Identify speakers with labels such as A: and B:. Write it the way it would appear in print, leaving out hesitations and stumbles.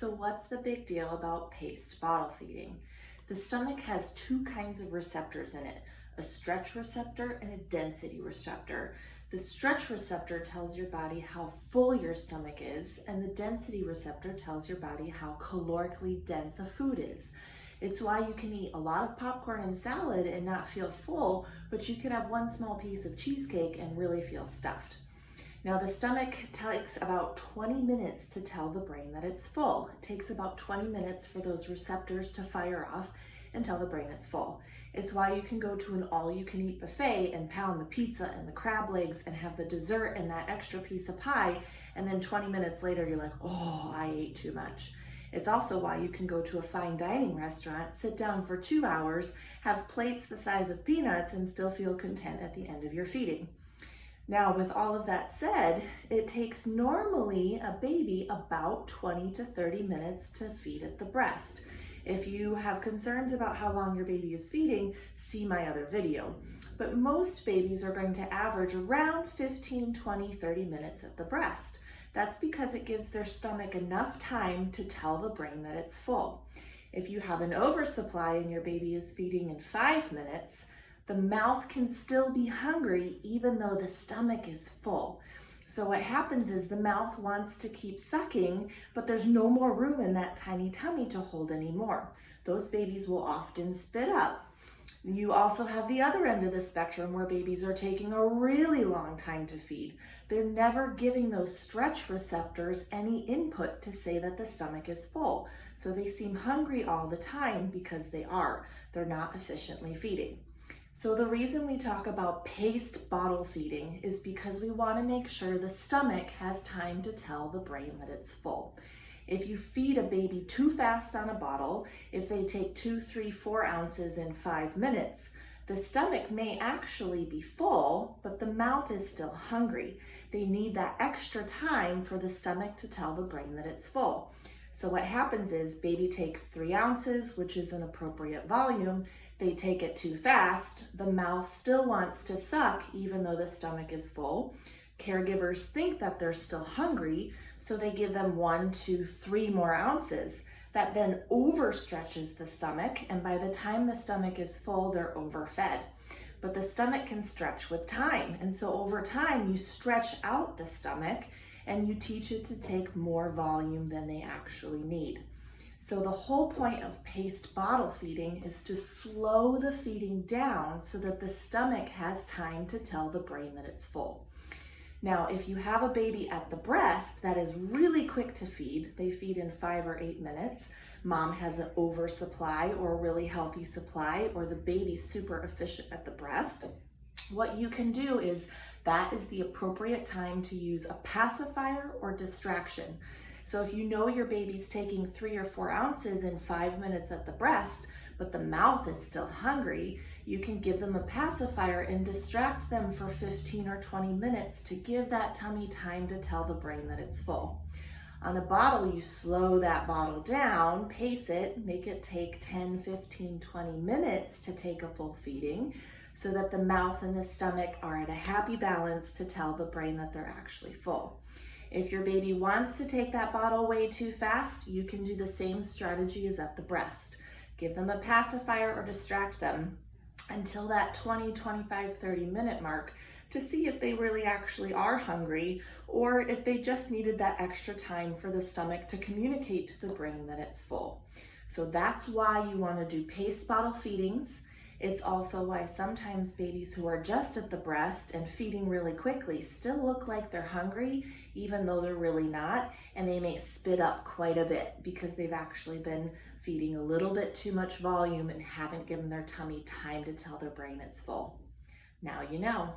A: So what's the big deal about paced bottle feeding? The stomach has two kinds of receptors in it, a stretch receptor and a density receptor. The stretch receptor tells your body how full your stomach is, and the density receptor tells your body how calorically dense a food is. It's why you can eat a lot of popcorn and salad and not feel full, but you can have one small piece of cheesecake and really feel stuffed. Now the stomach takes about 20 minutes to tell the brain that it's full. It takes about 20 minutes for those receptors to fire off and tell the brain it's full. It's why you can go to an all-you-can-eat buffet and pound the pizza and the crab legs and have the dessert and that extra piece of pie, and then 20 minutes later you're like, oh, I ate too much. It's also why you can go to a fine dining restaurant, sit down for 2 hours, have plates the size of peanuts, and still feel content at the end of your feeding. Now, with all of that said, it takes normally a baby about 20 to 30 minutes to feed at the breast. If you have concerns about how long your baby is feeding, see my other video. But most babies are going to average around 15, 20, 30 minutes at the breast. That's because it gives their stomach enough time to tell the brain that it's full. If you have an oversupply and your baby is feeding in 5 minutes, the mouth can still be hungry even though the stomach is full. So what happens is the mouth wants to keep sucking, but there's no more room in that tiny tummy to hold anymore. Those babies will often spit up. You also have the other end of the spectrum where babies are taking a really long time to feed. They're never giving those stretch receptors any input to say that the stomach is full. So they seem hungry all the time because they are. They're not efficiently feeding. So the reason we talk about paced bottle feeding is because we want to make sure the stomach has time to tell the brain that it's full. If you feed a baby too fast on a bottle, if they take 2, 3, 4 ounces in 5 minutes, the stomach may actually be full, but the mouth is still hungry. They need that extra time for the stomach to tell the brain that it's full. So what happens is baby takes 3 ounces, which is an appropriate volume. They take it too fast. The mouth still wants to suck even though the stomach is full. Caregivers think that they're still hungry, so they give them 1, 2, 3 more ounces. That then overstretches the stomach, and by the time the stomach is full, they're overfed. But the stomach can stretch with time, and so over time you stretch out the stomach and you teach it to take more volume than they actually need. So the whole point of paced bottle feeding is to slow the feeding down so that the stomach has time to tell the brain that it's full. Now, if you have a baby at the breast that is really quick to feed, they feed in 5 or 8 minutes, mom has an oversupply or a really healthy supply, or the baby's super efficient at the breast, what you can do is that is the appropriate time to use a pacifier or distraction. So if you know your baby's taking 3 or 4 ounces in 5 minutes at the breast, but the mouth is still hungry, you can give them a pacifier and distract them for 15 or 20 minutes to give that tummy time to tell the brain that it's full. On a bottle, you slow that bottle down, pace it, make it take 10, 15, 20 minutes to take a full feeding so that the mouth and the stomach are at a happy balance to tell the brain that they're actually full. If your baby wants to take that bottle way too fast, you can do the same strategy as at the breast. Give them a pacifier or distract them until that 20, 25, 30 minute mark to see if they really actually are hungry or if they just needed that extra time for the stomach to communicate to the brain that it's full. So that's why you want to do paced bottle feedings. It's also why sometimes babies who are just at the breast and feeding really quickly still look like they're hungry, even though they're really not, and they may spit up quite a bit because they've actually been feeding a little bit too much volume and haven't given their tummy time to tell their brain it's full. Now you know.